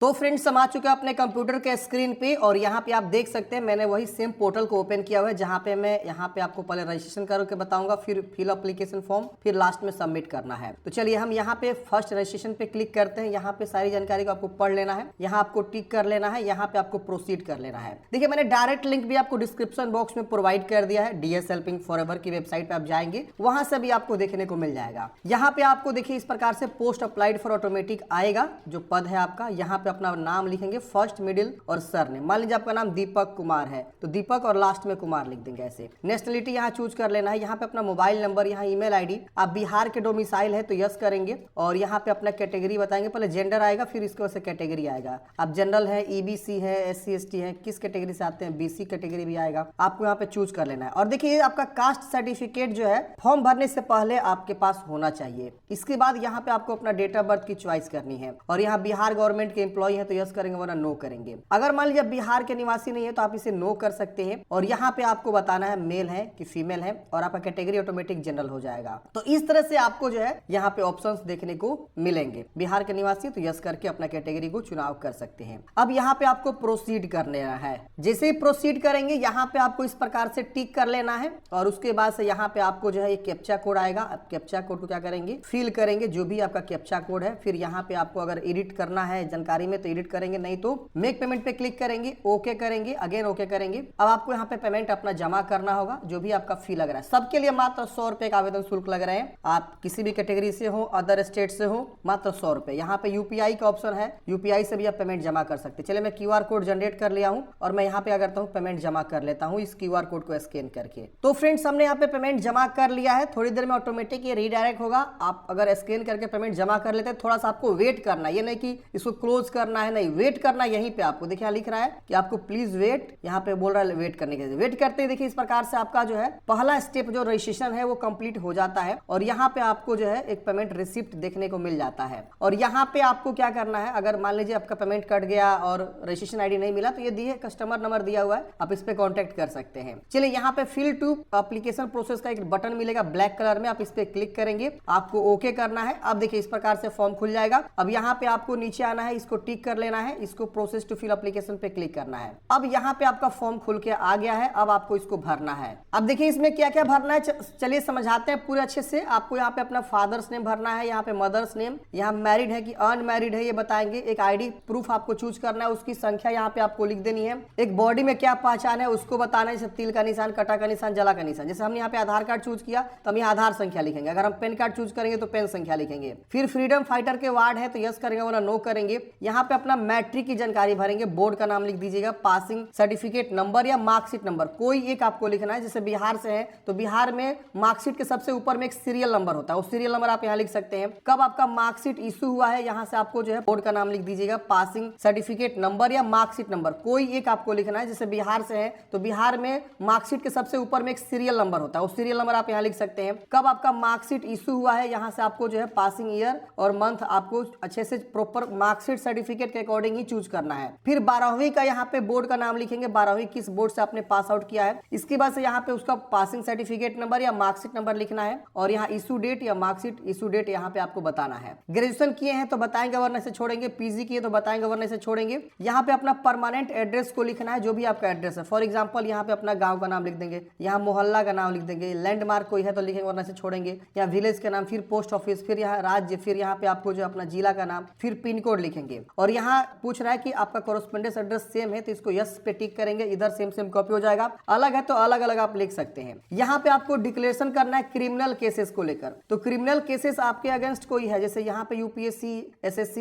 तो फ्रेंड्स हम आ चुके हैं अपने कंप्यूटर के स्क्रीन पे और यहाँ पे आप देख सकते हैं मैंने वही सेम पोर्टल को ओपन किया हुआ है जहाँ पे मैं यहाँ पे आपको पहले रजिस्ट्रेशन करके बताऊंगा, फिर फिल एप्लीकेशन फॉर्म, फिर लास्ट में सबमिट करना है। तो चलिए हम यहाँ पे फर्स्ट रजिस्ट्रेशन पे क्लिक करते हैं। यहाँ पे सारी जानकारी को आपको पढ़ लेना है, यहाँ आपको टिक कर लेना है, यहाँ पे आपको प्रोसीड कर लेना है। देखिए मैंने डायरेक्ट लिंक भी आपको डिस्क्रिप्शन बॉक्स में प्रोवाइड कर दिया है। DS हेल्पिंग फॉरएवर की वेबसाइट पे आप जाएंगे, वहां से भी आपको देखने को मिल जाएगा। यहाँ पे आपको देखिए इस प्रकार से पोस्ट अप्लाइड फॉर ऑटोमेटिक आएगा, जो पद है आपका। यहाँ पे अपना नाम लिखेंगे, फर्स्ट मिडिल और सरनेम। मान लीजिए आपका नाम दीपक कुमार है तो दीपक और लास्ट में कुमार लिख देंगे ऐसे। नेशनलिटी यहाँ चूज कर लेना है, यहाँ पे अपना मोबाइल नंबर, यहाँ ईमेल आईडी। आप बिहार के डोमिसाइल है तो यस करेंगे और यहाँ पे अपना कैटेगरी बताएंगे। पहले जेंडर आएगा, फिर इसके वजह से कैटेगरी आएगा। आप जनरल है, EBC है, SC ST है, किस कैटेगरी से आते हैं, BC कैटेगरी भी आएगा, आपको यहाँ पे चूज कर लेना है। और देखिए आपका कास्ट सर्टिफिकेट जो है फॉर्म भरने से पहले आपके पास होना चाहिए। इसके बाद यहाँ पे आपको अपना डेट ऑफ बर्थ की चॉइस करनी है और यहाँ बिहार गवर्नमेंट के एम्प्लॉय है तो यस करेंगे वरना नो करेंगे। अगर मान लीजिए बिहार के निवासी नहीं है तो आप इसे नो कर सकते हैं और यहाँ पे आपको बताना है मेल है कि फीमेल है और आपका कैटेगरी ऑटोमेटिक जनरल हो जाएगा। तो इस तरह से आपको जो है यहाँ पे ऑप्शंस देखने को मिलेंगे। बिहार के निवासी तो यस करके अपना कैटेगरी को चुनाव कर सकते हैं। अब यहाँ पे आपको प्रोसीड करने है। जैसे ही प्रोसीड करेंगे यहाँ पे आपको इस प्रकार से टिक कर लेना है और उसके बाद से यहाँ पे आपको जो है एक कैप्चा कोड आएगा। अब कैप्चा कोड को क्या करेंगे, फिल करेंगे, जो भी आपका कैप्चा कोड है। फिर यहाँ पे आपको अगर एडिट करना है जानकारी में तो एडिट करेंगे, नहीं तो मेक पेमेंट पे क्लिक करेंगे, ओके करेंगे, अगेन ओके करेंगे। अब आपको यहाँ पे पेमेंट अपना जमा करना होगा, जो भी आपका फी लग रहा है। सबके लिए मात्र 100 रुपए का आवेदन शुल्क लग रहे हैं। आप किसी भी कैटेगरी से हो, अदर स्टेट से हो, मात्र 100 रुपए। यहाँ पे UPI का ऑप्शन है, UPI से भी आप पेमेंट जमा कर सकते हैं। चलिए मैं QR कोड जनरेट कर लिया हूँ और मैं यहाँ पे क्या करता हूँ, पेमेंट जमा कर लेता हूँ इस QR कोड को स्कैन करके। तो फ्रेंड्स हमने यहाँ पे पेमेंट जमा कर लिया है। थोड़ी देर में ऑटोमेटिक ये रीडायरेक्ट होगा। आप अगर स्कैन करके पेमेंट जमा कर लेते हैं, थोड़ा सा आपको वेट करना है, ये नहीं कि इसको क्लोज करना है, नहीं, वेट करना है। यहीं पे आपको देखिए लिख रहा है कि आपको प्लीज वेट, यहाँ पे बोल रहा है वेट करने के लिए। वेट करते ही देखिए इस प्रकार से आपका जो है पहला स्टेप जो रजिस्ट्रेशन है वो कंप्लीट हो जाता है और यहाँ पे आपको जो है एक पेमेंट रिसिप्ट देखने को मिल जाता है। और यहाँ पे आपको क्या करना है, अगर मान लीजिए आपका पेमेंट कट गया और रजिस्ट्रेशन ID नहीं मिला तो ये दिए कस्टमर नंबर दिया हुआ है, आप इस पे कांटेक्ट कर सकते हैं। चलिए यहाँ पे फिल टू एप्लीकेशन प्रोसेस का एक बटन मिलेगा ब्लैक कलर में, आप इस पे क्लिक करेंगे, आपको ओके करना है। अब देखिए इस प्रकार से फॉर्म खुल जाएगा। अब यहाँ पे आपको नीचे आना है, इसको टिक कर लेना है, इसको प्रोसेस टू फिल एप्लीकेशन पे क्लिक करना है। अब यहाँ पे आपका फॉर्म खुल के आ गया है। अब आपको इसको भरना है। अब देखिए इसमें क्या क्या भरना है, चलिए समझाते हैं पूरे अच्छे से। आपको यहाँ पे अपना फादर्स नेम भरना है, यहाँ पे मदर्स नेम, यहाँ मैरिड है कि अनमैरिड है ये बताएंगे। एक ID प्रूफ आपको चूज करना है, उसकी संख्या यहाँ पे आपको लिख देनी है। एक बॉडी में क्या पहचान है उसको बताना है, जैसे तिल का निशान, कटा का निशान, जला का निशान। जैसे हमने यहाँ पे आधार कार्ड चूज किया तो हम यहाँ आधार संख्या लिखेंगे। अगर हम पेन कार्ड चूज करेंगे तो पेन संख्या लिखेंगे। फिर फ्रीडम फाइटर के वार्ड है तो यस करेंगे वरना नो करेंगे। यहाँ पे अपना मैट्रिक की जानकारी भरेंगे, बोर्ड का नाम लिख दीजिएगा, पासिंग सर्टिफिकेट नंबर या मार्कशीट नंबर कोई एक आपको लिखना है। जैसे बिहार से है तो बिहार में मार्कशीट के सबसे ऊपर में एक सीरियल नंबर होता है, वो सीरियल नंबर आप यहाँ लिख सकते हैं। कब आपका मार्कशीट इशू हुआ है यहाँ से आपको जो है बोर्ड का नाम लिख दीजिएगा, पासिंग सर्टिफिकेट नंबर या मार्कशीट नंबर कोई एक आपको लिखना है। जैसे बिहार से है तो बिहार में मार्कशीट के सबसे ऊपर में एक सीरियल नंबर होता है, वो सीरियल नंबर आप यहाँ लिख सकते हैं। कब आपका मार्कशीट इशू हुआ है यहाँ से आपको जो है पासिंग ईयर और मंथ आपको अच्छे से प्रॉपर मार्कशीट सर्टिफिकेट के अकॉर्डिंग ही चूज करना है। फिर 12वीं का यहाँ पे बोर्ड का नाम लिखेंगे, 12वीं किस बोर्ड से आपने पास आउट किया है। इसके बाद से यहाँ पे उसका पासिंग सर्टिफिकेट नंबर या मार्कशीट नंबर लिखना है और यहाँ इशू डेट या मार्कशीट इशू डेट यहाँ पे आपको बताना है। ग्रेजुएशन किए हैं तो बताएंगे वरना से छोड़ेंगे, PG किए तो बताएंगे वरना से छोड़ेंगे। यहाँ पे अपना परमानेंट एड्रेस को लिखना है, जो भी आपका एड्रेस है। फॉर एग्जाम्पल यहाँ पे अपना गाँव का नाम लिख देंगे, यहाँ मोहल्ला का नाम लिख देंगे, लैंडमार्क कोई है तो लिखेंगे वरना से छोड़ेंगे, यहाँ विलेज का नाम, फिर पोस्ट ऑफिस, फिर यहाँ राज्य, फिर यहाँ पे आपको जो अपना जिला का नाम, फिर पिन कोड लिखेंगे। और यहाँ पूछ रहा है कि आपका कॉरेस्पोंडेंस एड्रेस सेम है तो इसको यस पे टिक करेंगे, इधर सेम सेम कॉपी हो जाएगा। अलग है तो अलग अलग आप लिख सकते हैं। यहाँ पे आपको डिक्लेरेशन करना है क्रिमिनल केसेस को लेकर। तो क्रिमिनल केसेस आपके अगेंस्ट कोई है, जैसे यहाँ पे UPSC SSC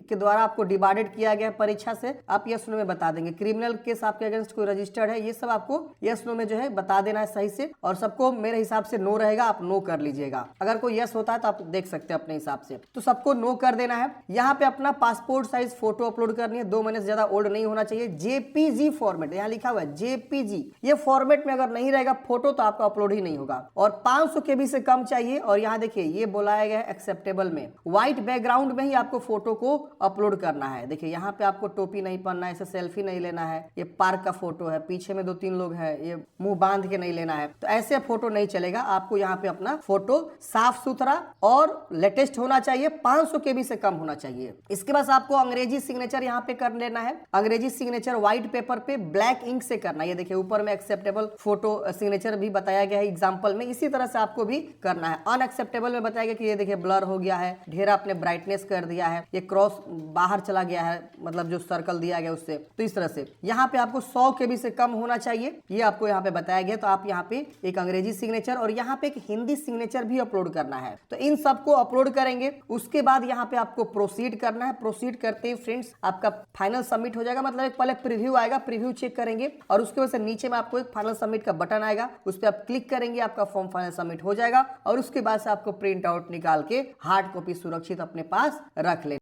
के द्वारा आपको डिवाइडेड किया गया परीक्षा से, आप यस नो में बता देंगे। क्रिमिनल केस आपके अगेंस्ट कोई रजिस्टर्ड है, ये सब आपको यस नो में जो है बता देना है सही से। और सबको मेरे हिसाब से नो रहेगा, आप नो कर लीजिएगा। अगर कोई यस होता है तो आप देख सकते हैं अपने हिसाब से, तो सबको नो कर देना है। यहाँ पे अपना पासपोर्ट साइज फोटो अपलोड करनी है, 2 महीने से ज्यादा ओल्ड नहीं होना चाहिए। JPG फॉर्मेट यहाँ लिखा हुआ है JPG, ये फॉर्मेट में अगर नहीं रहेगा फोटो तो आपका अपलोड ही नहीं होगा। और 500 KB से कम चाहिए। और यहाँ देखिए ये बोलाया गया है एक्सेप्टेबल में, व्हाइट बैकग्राउंड में ही आपको फोटो को अपलोड करना है। देखिए यहाँ पे आपको टोपी नहीं पहनना है, ऐसे सेल्फी नहीं लेना है, ये पार्क का फोटो है, पीछे में 2-3 लोग हैं, ये मुंह बांध के नहीं लेना है, तो ऐसे फोटो नहीं चलेगा। आपको यहाँ पे अपना फोटो साफ सुथरा और लेटेस्ट होना चाहिए, 500 KB से कम होना चाहिए। इसके बाद आपको अंग्रेजी सिग्नेचर यहाँ पे कर लेना है। अंग्रेजी सिग्नेचर व्हाइट पेपर पे ब्लैक इंक से करना है। ये देखिए ऊपर में एक्सेप्टेबल फोटो सिग्नेचर भी बताया गया है एग्जाम्पल में, इसी तरह से आपको भी करना है। अनएक्सेप्टेबल में बताया गया कि ये देखिए ब्लर हो गया है, ढेर आपने ब्राइटनेस कर दिया है, ये क्रॉस बाहर चला गया है, मतलब जो सर्कल दिया गया उससे, तो इस तरह से यहाँ पे आपको 100 KB से कम होना चाहिए, ये आपको यहाँ पे बताया गया। तो आप यहाँ पे एक अंग्रेजी सिग्नेचर और यहाँ पे एक हिंदी सिग्नेचर भी अपलोड करना है। तो इन सबको अपलोड करेंगे, उसके बाद यहाँ पे आपको प्रोसीड करना है। प्रोसीड करते ही फ्रेंड्स आपका फाइनल सबमिट हो जाएगा, मतलब एक पहले प्रीव्यू आएगा, प्रीव्यू चेक करेंगे और उसके वजह से नीचे में आपको एक फाइनल सबमिट का बटन आएगा, उस पर आप क्लिक करेंगे, आपका फॉर्म फाइनल सबमिट हो जाएगा और उसके बाद से आपको प्रिंट आउट निकाल के हार्ड कॉपी सुरक्षित अपने पास रख लेना।